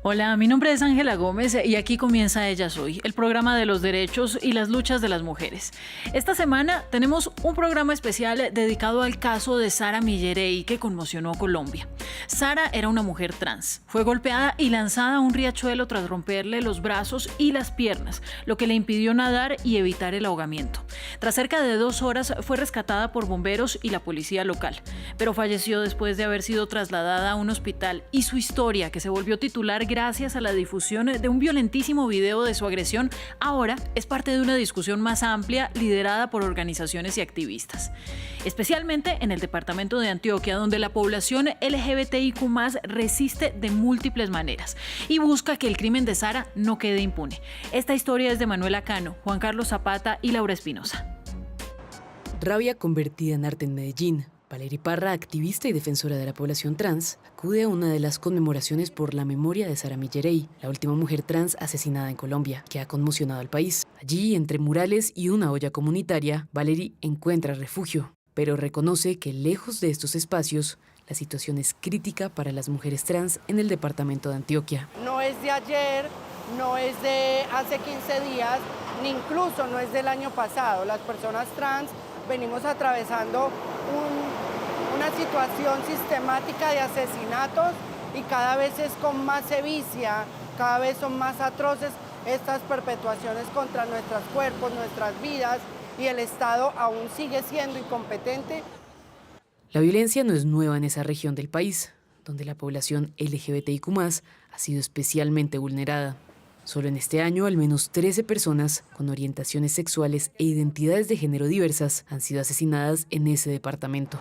Hola, mi nombre es Ángela Gómez y aquí comienza Ella Soy, el programa de los derechos y las luchas de las mujeres. Esta semana tenemos un programa especial dedicado al caso de Sara Millerey que conmocionó a Colombia. Sara era una mujer trans. Fue golpeada y lanzada a un riachuelo tras romperle los brazos y las piernas, lo que le impidió nadar y evitar el ahogamiento. Tras cerca de 2 horas fue rescatada por bomberos y la policía local, pero falleció después de haber sido trasladada a un hospital y su historia, que se volvió titular gracias a la difusión de un violentísimo video de su agresión, ahora es parte de una discusión más amplia liderada por organizaciones y activistas. Especialmente en el departamento de Antioquia, donde la población LGBTIQ+ resiste de múltiples maneras y busca que el crimen de Sara no quede impune. Esta historia es de Manuela Cano, Juan Carlos Zapata y Laura Espinosa. Rabia convertida en arte en Medellín. Valery Parra, activista y defensora de la población trans, acude a una de las conmemoraciones por la memoria de Sara Millerey, la última mujer trans asesinada en Colombia, que ha conmocionado al país. Allí, entre murales y una olla comunitaria, Valery encuentra refugio, pero reconoce que lejos de estos espacios, la situación es crítica para las mujeres trans en el departamento de Antioquia. No es de ayer, no es de hace 15 días, ni incluso no es del año pasado. Las personas trans venimos atravesando una situación sistemática de asesinatos y cada vez es con más sevicia, cada vez son más atroces estas perpetuaciones contra nuestros cuerpos, nuestras vidas, y el Estado aún sigue siendo incompetente. La violencia no es nueva en esa región del país, donde la población LGBTIQ+ ha sido especialmente vulnerada. Solo en este año, al menos 13 personas con orientaciones sexuales e identidades de género diversas han sido asesinadas en ese departamento.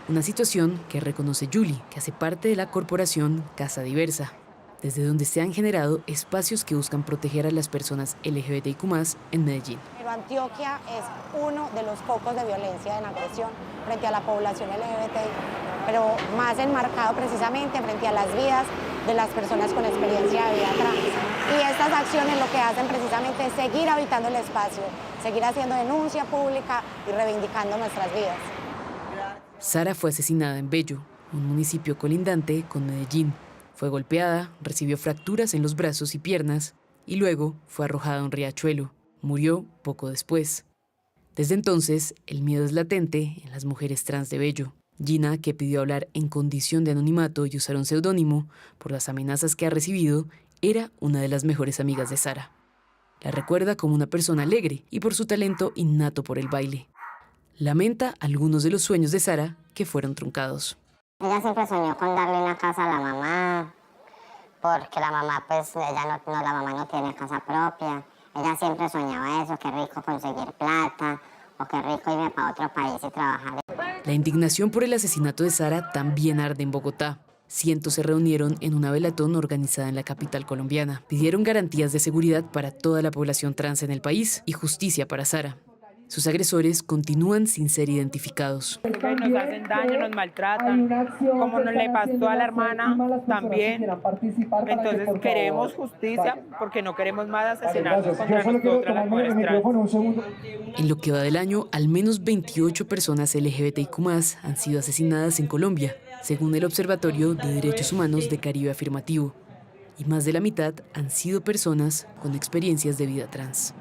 Una situación que reconoce Julie, que hace parte de la corporación Casa Diversa, desde donde se han generado espacios que buscan proteger a las personas LGBTIQ+ en Medellín. Pero Antioquia es uno de los focos de violencia, de agresión frente a la población LGBTI, pero más enmarcado precisamente frente a las vidas de las personas con experiencia de vida trans. Y estas acciones lo que hacen precisamente es seguir habitando el espacio, seguir haciendo denuncia pública y reivindicando nuestras vidas. Sara fue asesinada en Bello, un municipio colindante con Medellín. Fue golpeada, recibió fracturas en los brazos y piernas y luego fue arrojada a un riachuelo. Murió poco después. Desde entonces, el miedo es latente en las mujeres trans de Bello. Gina, que pidió hablar en condición de anonimato y usar un seudónimo por las amenazas que ha recibido, era una de las mejores amigas de Sara. La recuerda como una persona alegre y por su talento innato por el baile. Lamenta algunos de los sueños de Sara que fueron truncados. Ella siempre soñó con darle una casa a la mamá, porque la mamá, pues, la mamá no tiene casa propia. Ella siempre soñaba eso, qué rico conseguir plata, o qué rico irme para otro país y trabajar. La indignación por el asesinato de Sara también arde en Bogotá. Cientos se reunieron en una velatón organizada en la capital colombiana. Pidieron garantías de seguridad para toda la población trans en el país y justicia para Sara. Sus agresores continúan sin ser identificados. Nos hacen daño, nos maltratan, como nos le pasó a la hermana también. Entonces queremos justicia porque no queremos más asesinatos contra nosotras las mujeres trans. En lo que va del año, al menos 28 personas LGBTIQ+ han sido asesinadas en Colombia, según el Observatorio de Derechos Humanos de Caribe Afirmativo. Y más de la mitad han sido personas con experiencias de vida trans.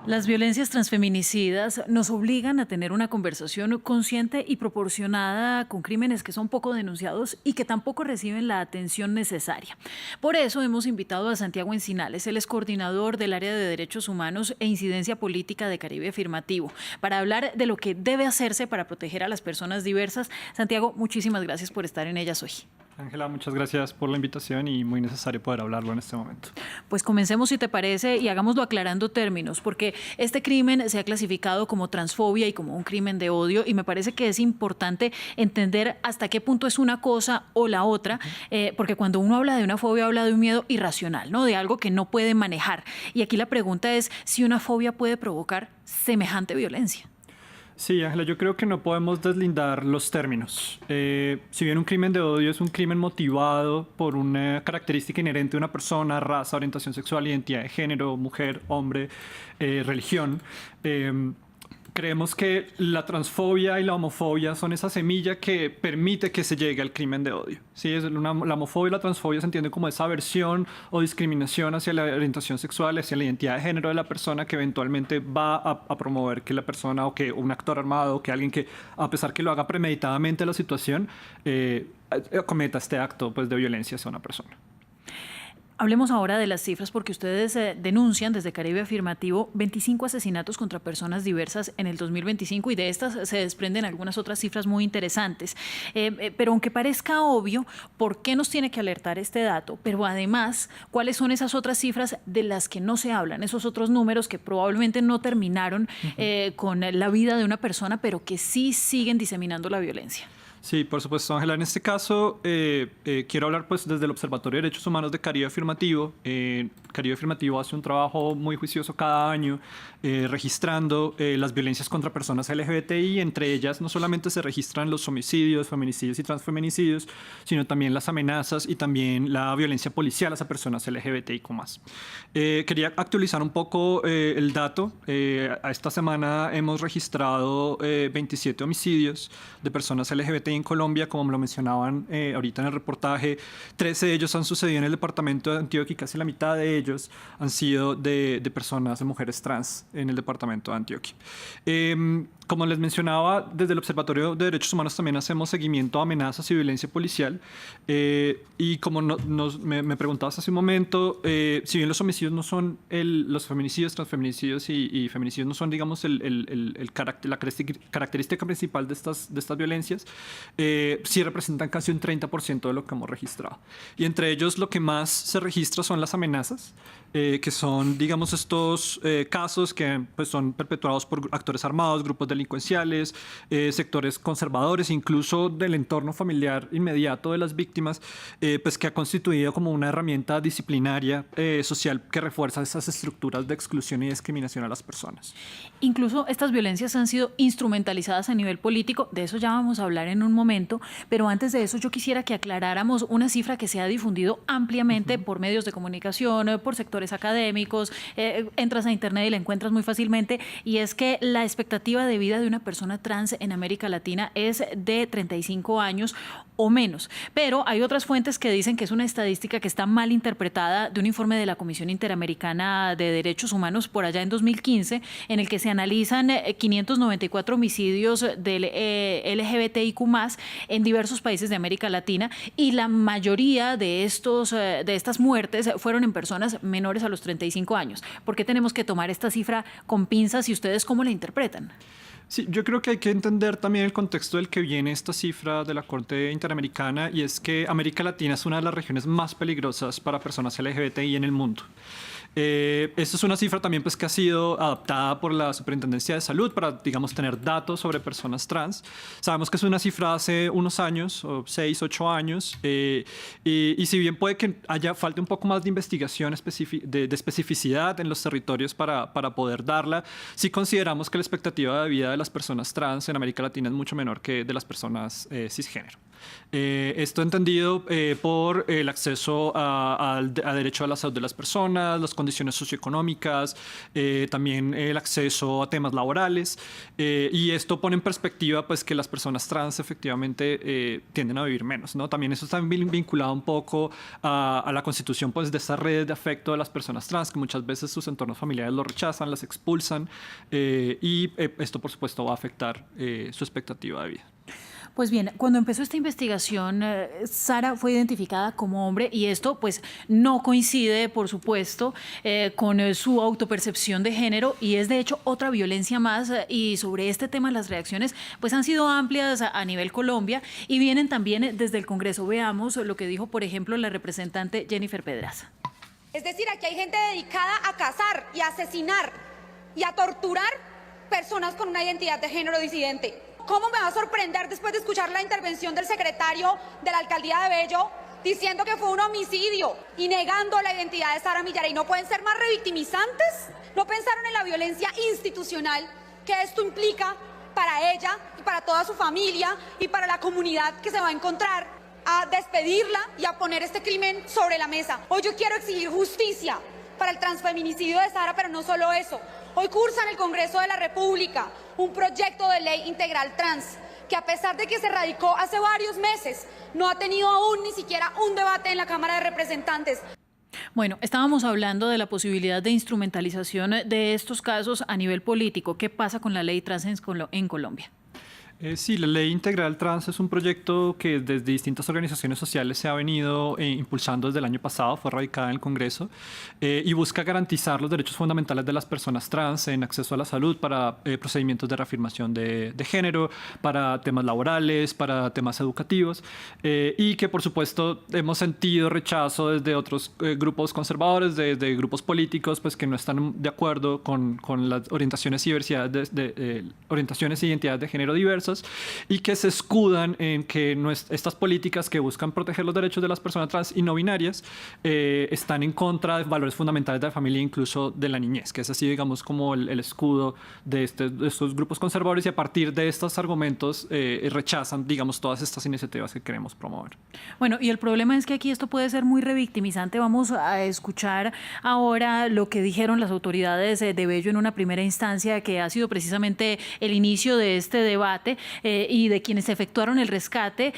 Las violencias transfeminicidas nos obligan a tener una conversación consciente y proporcionada con crímenes que son poco denunciados y que tampoco reciben la atención necesaria. Por eso hemos invitado a Santiago Encinales, él es coordinador del área de Derechos Humanos e Incidencia Política de Caribe Afirmativo, para hablar de lo que debe hacerse para proteger a las personas diversas. Santiago, muchísimas gracias por estar en Ellas Hoy. Ángela, muchas gracias por la invitación y muy necesario poder hablarlo en este momento. Pues comencemos, si te parece, y hagámoslo aclarando términos, porque este crimen se ha clasificado como transfobia y como un crimen de odio, y me parece que es importante entender hasta qué punto es una cosa o la otra, porque cuando uno habla de una fobia, habla de un miedo irracional, ¿no? De algo que no puede manejar. Y aquí la pregunta es si una fobia puede provocar semejante violencia. Sí, Ángela, yo creo que no podemos deslindar los términos. Si bien un crimen de odio es un crimen motivado por una característica inherente de una persona, raza, orientación sexual, identidad de género, mujer, hombre, religión, creo creemos que la transfobia y la homofobia son esa semilla que permite que se llegue al crimen de odio. ¿Sí? La homofobia y la transfobia se entiende como esa aversión o discriminación hacia la orientación sexual, hacia la identidad de género de la persona, que eventualmente va a promover que la persona, o que un actor armado, o que alguien que, a pesar que lo haga premeditadamente la situación, cometa este acto, pues, de violencia hacia una persona. Hablemos ahora de las cifras, porque ustedes denuncian desde Caribe Afirmativo 25 asesinatos contra personas diversas en el 2025, y de estas se desprenden algunas otras cifras muy interesantes. Pero aunque parezca obvio, ¿por qué nos tiene que alertar este dato? Pero además, ¿cuáles son esas otras cifras de las que no se hablan? Esos otros números que probablemente no terminaron con la vida de una persona, pero que sí siguen diseminando la violencia. Sí, por supuesto, Ángela. En este caso, quiero hablar, pues, desde el Observatorio de Derechos Humanos de Caribe Afirmativo. Caribe Afirmativo hace un trabajo muy juicioso cada año, registrando las violencias contra personas LGBTI. Entre ellas, no solamente se registran los homicidios, feminicidios y transfeminicidios, sino también las amenazas y también la violencia policial hacia personas LGBTIQ+. Quería actualizar un poco el dato. Esta semana hemos registrado 27 homicidios de personas LGBTI en Colombia, como lo mencionaban ahorita en el reportaje. 13 de ellos han sucedido en el departamento de Antioquia, y casi la mitad de ellos han sido de personas, de mujeres trans en el departamento de Antioquia. Como les mencionaba, desde el Observatorio de Derechos Humanos también hacemos seguimiento a amenazas y violencia policial. Y como me preguntabas hace un momento, si bien los homicidios no son los feminicidios, transfeminicidios y feminicidios no son, digamos, la característica principal de estas violencias, sí representan casi un 30% de lo que hemos registrado. Y entre ellos lo que más se registra son las amenazas, que son, digamos, estos casos que, pues, son perpetuados por actores armados, grupos delincuenciales, sectores conservadores, incluso del entorno familiar inmediato de las víctimas, pues, que ha constituido como una herramienta disciplinaria social que refuerza esas estructuras de exclusión y discriminación a las personas. Incluso estas violencias han sido instrumentalizadas a nivel político, de eso ya vamos a hablar en un momento, pero antes de eso yo quisiera que aclaráramos una cifra que se ha difundido ampliamente por medios de comunicación, por sectores académicos, entras a internet y la encuentras muy fácilmente, y es que la expectativa de vida de una persona trans en América Latina es de 35 años o menos. Pero hay otras fuentes que dicen que es una estadística que está mal interpretada de un informe de la Comisión Interamericana de Derechos Humanos por allá en 2015, en el que se analizan 594 homicidios del LGBTIQ+ en diversos países de América Latina, y la mayoría de estas muertes fueron en personas menores a los 35 años. ¿Por qué tenemos que tomar esta cifra con pinzas y ustedes cómo la interpretan? Sí, yo creo que hay que entender también el contexto del que viene esta cifra de la Corte Interamericana, y es que América Latina es una de las regiones más peligrosas para personas LGBTI en el mundo. Esta es una cifra también, pues, que ha sido adaptada por la Superintendencia de Salud para, digamos, tener datos sobre personas trans. Sabemos que es una cifra hace unos años, o 6, 8 años, y si bien puede que falte un poco más de investigación de especificidad en los territorios para poder darla, sí consideramos que la expectativa de vida de las personas trans en América Latina es mucho menor que de las personas cisgénero. Esto entendido por el acceso a derecho a la salud de las personas, las condiciones socioeconómicas, también el acceso a temas laborales, y esto pone en perspectiva, pues, que las personas trans efectivamente tienden a vivir menos, ¿no? También eso está vinculado un poco a la constitución, pues, de estas redes de afecto de las personas trans, que muchas veces sus entornos familiares los rechazan, las expulsan, y esto, por supuesto, va a afectar su expectativa de vida. Pues bien, cuando empezó esta investigación, Sara fue identificada como hombre, y esto, pues, no coincide, por supuesto, con su autopercepción de género, y es de hecho otra violencia más. Y sobre este tema las reacciones, pues, han sido amplias a nivel Colombia y vienen también desde el Congreso. Veamos lo que dijo, por ejemplo, la representante Jennifer Pedraza. Es decir, aquí hay gente dedicada a cazar y a asesinar y a torturar personas con una identidad de género disidente. ¿Cómo me va a sorprender después de escuchar la intervención del secretario de la alcaldía de Bello diciendo que fue un homicidio y negando la identidad de Sara Millarey? ¿No pueden ser más revictimizantes? ¿No pensaron en la violencia institucional que esto implica para ella y para toda su familia y para la comunidad que se va a encontrar a despedirla y a poner este crimen sobre la mesa? Hoy yo quiero exigir justicia para el transfeminicidio de Sara, pero no solo eso. Hoy cursa en el Congreso de la República un proyecto de ley integral trans que, a pesar de que se radicó hace varios meses, no ha tenido aún ni siquiera un debate en la Cámara de Representantes. Bueno, estábamos hablando de la posibilidad de instrumentalización de estos casos a nivel político. ¿Qué pasa con la ley trans en Colombia? Sí, la Ley Integral Trans es un proyecto que desde distintas organizaciones sociales se ha venido impulsando desde el año pasado, fue radicada en el Congreso y busca garantizar los derechos fundamentales de las personas trans en acceso a la salud para procedimientos de reafirmación de género, para temas laborales, para temas educativos y que por supuesto hemos sentido rechazo desde otros grupos conservadores, desde grupos políticos pues, que no están de acuerdo con las orientaciones y diversidades orientaciones e identidades de género diversas y que se escudan en que estas políticas que buscan proteger los derechos de las personas trans y no binarias están en contra de valores fundamentales de la familia e incluso de la niñez, que es así, digamos, como el escudo de estos grupos conservadores y a partir de estos argumentos rechazan, digamos, todas estas iniciativas que queremos promover. Bueno, y el problema es que aquí esto puede ser muy revictimizante. Vamos a escuchar ahora lo que dijeron las autoridades de Bello en una primera instancia, que ha sido precisamente el inicio de este debate y de quienes efectuaron el rescate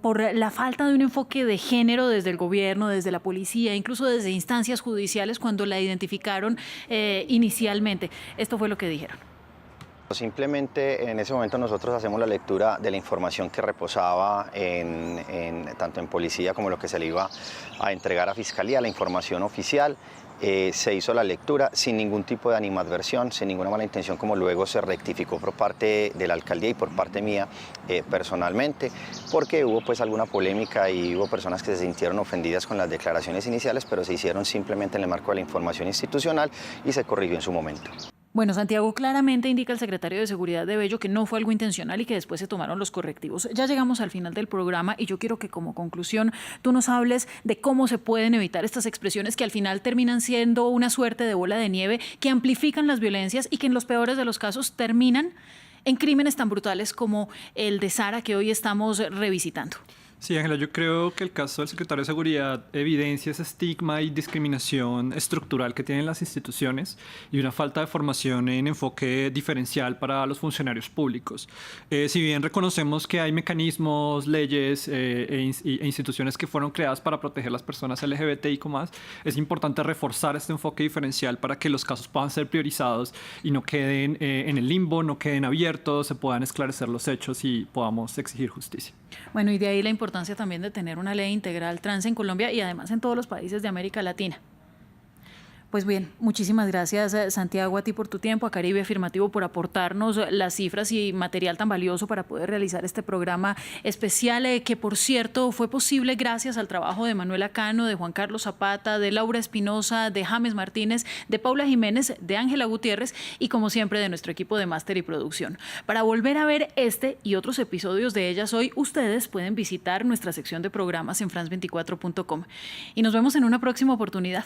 por la falta de un enfoque de género desde el gobierno, desde la policía, incluso desde instancias judiciales cuando la identificaron inicialmente. Esto fue lo que dijeron. Simplemente en ese momento nosotros hacemos la lectura de la información que reposaba tanto en policía como lo que se le iba a entregar a Fiscalía, la información oficial. Se hizo la lectura sin ningún tipo de animadversión, sin ninguna mala intención, como luego se rectificó por parte de la alcaldía y por parte mía personalmente, porque hubo pues alguna polémica y hubo personas que se sintieron ofendidas con las declaraciones iniciales, pero se hicieron simplemente en el marco de la información institucional y se corrigió en su momento. Bueno, Santiago, claramente indica el secretario de Seguridad de Bello que no fue algo intencional y que después se tomaron los correctivos. Ya llegamos al final del programa y yo quiero que como conclusión tú nos hables de cómo se pueden evitar estas expresiones que al final terminan siendo una suerte de bola de nieve que amplifican las violencias y que en los peores de los casos terminan en crímenes tan brutales como el de Sara que hoy estamos revisitando. Sí, Ángela, yo creo que el caso del secretario de Seguridad evidencia ese estigma y discriminación estructural que tienen las instituciones y una falta de formación en enfoque diferencial para los funcionarios públicos. Si bien reconocemos que hay mecanismos, leyes e instituciones que fueron creadas para proteger a las personas LGBTIQ+, es importante reforzar este enfoque diferencial para que los casos puedan ser priorizados y no queden en el limbo, no queden abiertos, se puedan esclarecer los hechos y podamos exigir justicia. Bueno, y de ahí la importancia también de tener una ley integral trans en Colombia y además en todos los países de América Latina. Pues bien, muchísimas gracias Santiago a ti por tu tiempo, a Caribe Afirmativo por aportarnos las cifras y material tan valioso para poder realizar este programa especial que por cierto fue posible gracias al trabajo de Manuela Cano, de Juan Carlos Zapata, de Laura Espinosa, de James Martínez, de Paula Jiménez, de Ángela Gutiérrez y como siempre de nuestro equipo de máster y producción. Para volver a ver este y otros episodios de Ellas Hoy, ustedes pueden visitar nuestra sección de programas en france24.com y nos vemos en una próxima oportunidad.